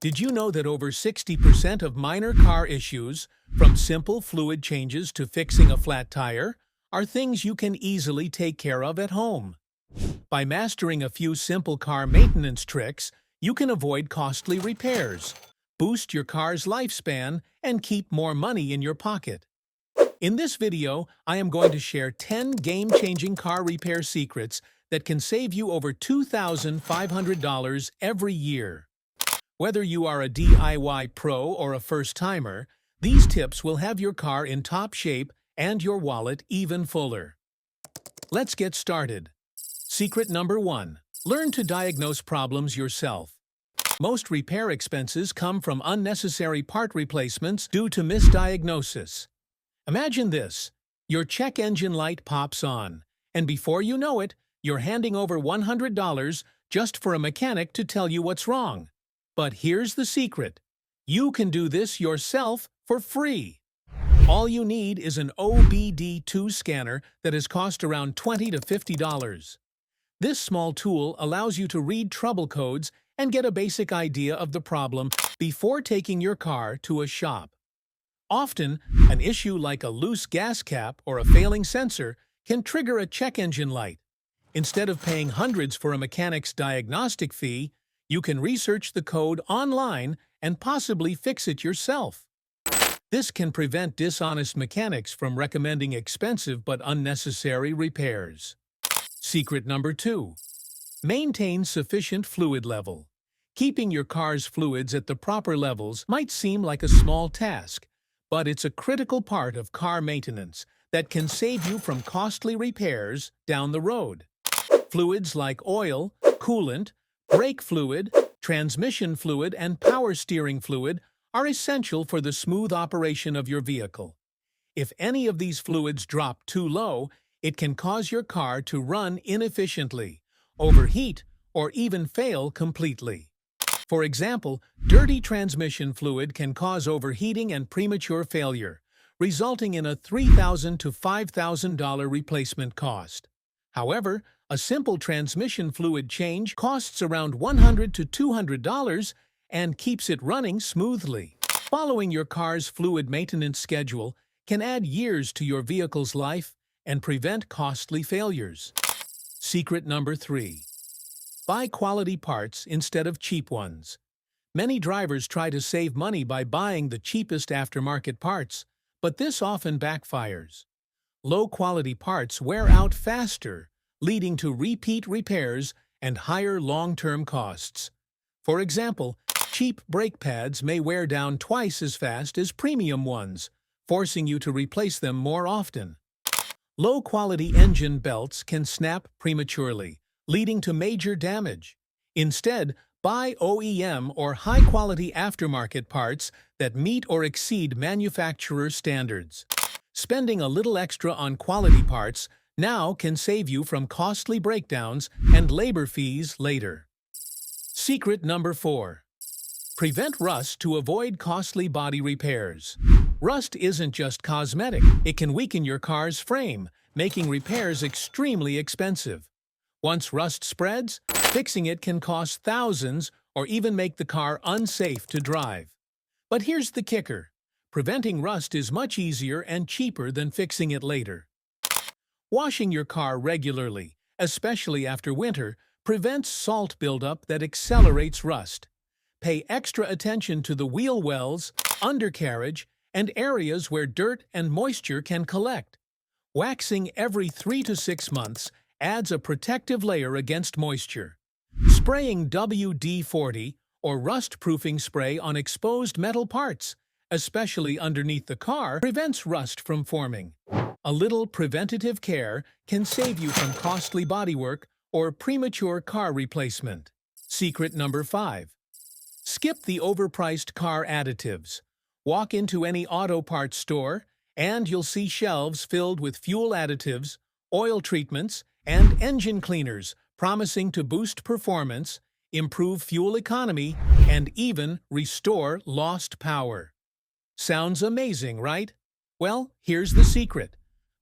Did you know that over 60% of minor car issues, from simple fluid changes to fixing a flat tire, are things you can easily take care of at home? By mastering a few simple car maintenance tricks, you can avoid costly repairs, boost your car's lifespan, and keep more money in your pocket. In this video, I am going to share 10 game-changing car repair secrets that can save you over $2,500 every year. Whether you are a DIY pro or a first-timer, these tips will have your car in top shape and your wallet even fuller. Let's get started. Secret number 1. Learn to diagnose problems yourself. Most repair expenses come from unnecessary part replacements due to misdiagnosis. Imagine this. Your check engine light pops on, and before you know it, you're handing over $100 just for a mechanic to tell you what's wrong. But here's the secret. You can do this yourself for free. All you need is an OBD2 scanner that has cost around $20 to $50. This small tool allows you to read trouble codes and get a basic idea of the problem before taking your car to a shop. Often, an issue like a loose gas cap or a failing sensor can trigger a check engine light. Instead of paying hundreds for a mechanic's diagnostic fee, you can research the code online and possibly fix it yourself. This can prevent dishonest mechanics from recommending expensive but unnecessary repairs. Secret number 2. Maintain sufficient fluid level. Keeping your car's fluids at the proper levels might seem like a small task, but it's a critical part of car maintenance that can save you from costly repairs down the road. Fluids like oil, coolant, brake fluid, transmission fluid, and power steering fluid are essential for the smooth operation of your vehicle. If any of these fluids drop too low, it can cause your car to run inefficiently, overheat, or even fail completely. For example, dirty transmission fluid can cause overheating and premature failure, resulting in a $3,000 to $5,000 replacement cost. However, a simple transmission fluid change costs around $100 to $200 and keeps it running smoothly. Following your car's fluid maintenance schedule can add years to your vehicle's life and prevent costly failures. Secret number 3. Buy quality parts instead of cheap ones. Many drivers try to save money by buying the cheapest aftermarket parts, but this often backfires. Low-quality parts wear out faster, leading to repeat repairs and higher long-term costs. For example, cheap brake pads may wear down twice as fast as premium ones, forcing you to replace them more often. Low-quality engine belts can snap prematurely, leading to major damage. Instead, buy OEM or high-quality aftermarket parts that meet or exceed manufacturer standards. Spending a little extra on quality parts now can save you from costly breakdowns and labor fees later. Secret number 4. Prevent rust to avoid costly body repairs. Rust isn't just cosmetic, it can weaken your car's frame, making repairs extremely expensive. Once rust spreads, fixing it can cost thousands or even make the car unsafe to drive. But here's the kicker. Preventing rust is much easier and cheaper than fixing it later. Washing your car regularly, especially after winter, prevents salt buildup that accelerates rust. Pay extra attention to the wheel wells, undercarriage, and areas where dirt and moisture can collect. Waxing every 3 to 6 months adds a protective layer against moisture. Spraying WD-40 or rust-proofing spray on exposed metal parts, especially underneath the car, prevents rust from forming. A little preventative care can save you from costly bodywork or premature car replacement. Secret number 5. Skip the overpriced car additives. Walk into any auto parts store, and you'll see shelves filled with fuel additives, oil treatments, and engine cleaners, promising to boost performance, improve fuel economy, and even restore lost power. Sounds amazing, right? Well, here's the secret.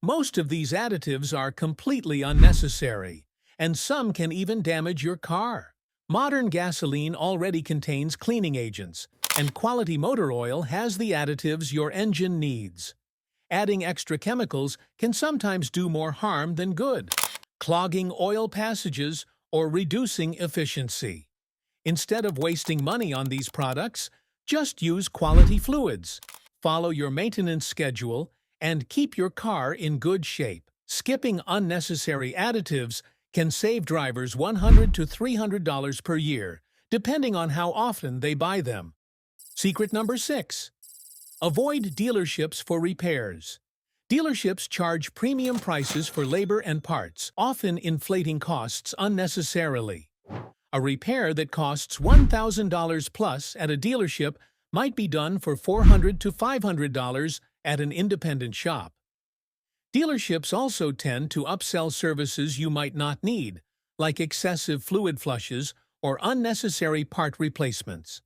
Most of these additives are completely unnecessary, and some can even damage your car. Modern gasoline already contains cleaning agents, and quality motor oil has the additives your engine needs. Adding extra chemicals can sometimes do more harm than good, clogging oil passages or reducing efficiency. Instead of wasting money on these products, just use quality fluids, follow your maintenance schedule, and keep your car in good shape. Skipping unnecessary additives can save drivers $100 to $300 per year, depending on how often they buy them. Secret number 6. Avoid dealerships for repairs. Dealerships charge premium prices for labor and parts, often inflating costs unnecessarily. A repair that costs $1,000 plus at a dealership might be done for $400 to $500 at an independent shop. Dealerships also tend to upsell services you might not need, like excessive fluid flushes or unnecessary part replacements.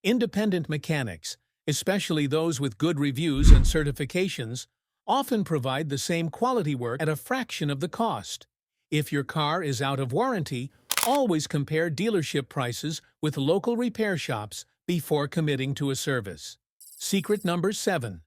Independent mechanics, especially those with good reviews and certifications, often provide the same quality work at a fraction of the cost. If your car is out of warranty, always compare dealership prices with local repair shops before committing to a service. Secret number 7.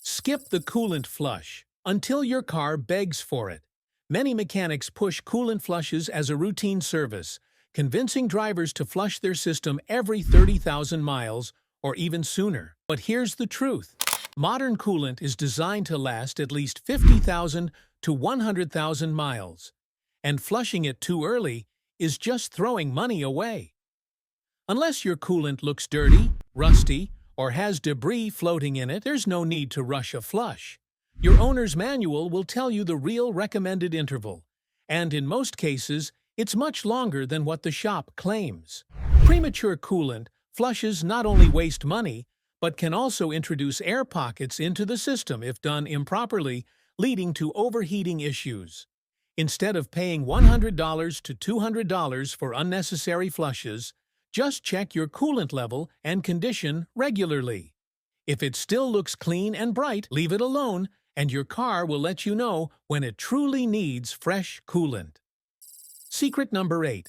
Skip the coolant flush until your car begs for it. Many mechanics push coolant flushes as a routine service, convincing drivers to flush their system every 30,000 miles or even sooner. But here's the truth. Modern coolant is designed to last at least 50,000 to 100,000 miles, and flushing it too early is just throwing money away. Unless your coolant looks dirty, rusty, or has debris floating in it, there's no need to rush a flush. Your owner's manual will tell you the real recommended interval, and in most cases, it's much longer than what the shop claims. Premature coolant flushes not only waste money, but can also introduce air pockets into the system if done improperly, leading to overheating issues. Instead of paying $100 to $200 for unnecessary flushes, just check your coolant level and condition regularly. If it still looks clean and bright, leave it alone, and your car will let you know when it truly needs fresh coolant. Secret number 8.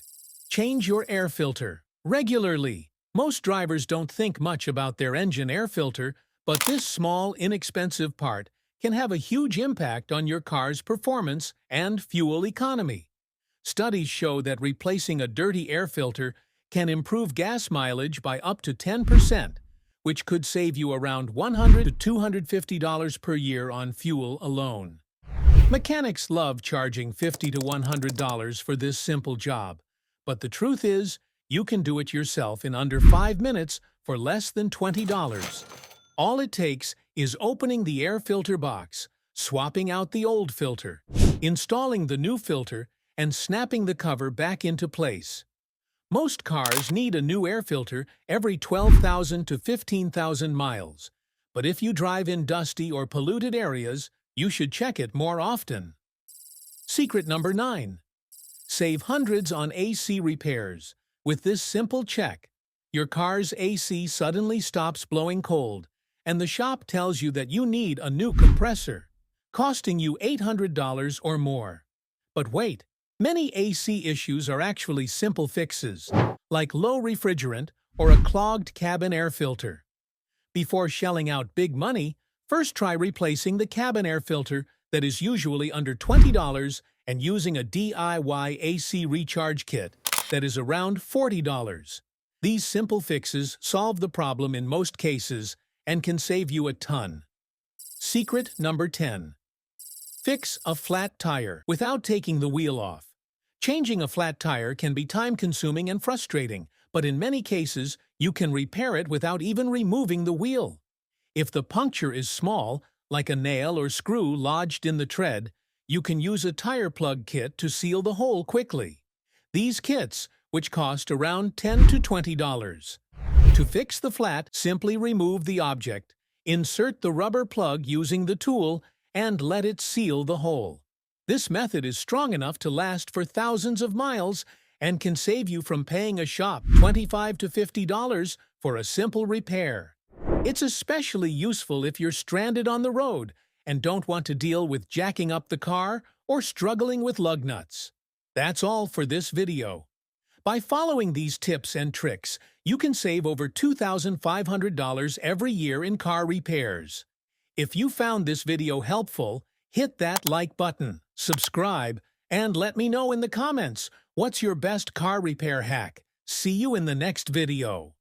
Change your air filter regularly. Most drivers don't think much about their engine air filter, but this small, inexpensive part can have a huge impact on your car's performance and fuel economy. Studies show that replacing a dirty air filter can improve gas mileage by up to 10%, which could save you around $100 to $250 per year on fuel alone. Mechanics love charging $50 to $100 for this simple job, but the truth is, you can do it yourself in under 5 minutes for less than $20. All it takes is opening the air filter box, swapping out the old filter, installing the new filter, and snapping the cover back into place. Most cars need a new air filter every 12,000 to 15,000 miles, but if you drive in dusty or polluted areas, you should check it more often. Secret number 9. Save hundreds on AC repairs. With this simple check, your car's AC suddenly stops blowing cold, and the shop tells you that you need a new compressor, costing you $800 or more. But wait, many AC issues are actually simple fixes, like low refrigerant or a clogged cabin air filter. Before shelling out big money, first try replacing the cabin air filter that is usually under $20 and using a DIY AC recharge kit that is around $40. These simple fixes solve the problem in most cases and can save you a ton. Secret number 10. Fix a flat tire without taking the wheel off. Changing a flat tire can be time-consuming and frustrating, but in many cases, you can repair it without even removing the wheel. If the puncture is small, like a nail or screw lodged in the tread, you can use a tire plug kit to seal the hole quickly. These kits, which cost around $10 to $20. To fix the flat, simply remove the object, insert the rubber plug using the tool, and let it seal the hole. This method is strong enough to last for thousands of miles and can save you from paying a shop $25 to $50 for a simple repair. It's especially useful if you're stranded on the road and don't want to deal with jacking up the car or struggling with lug nuts. That's all for this video. By following these tips and tricks, you can save over $2,500 every year in car repairs. If you found this video helpful, hit that like button, subscribe, and let me know in the comments what's your best car repair hack. See you in the next video.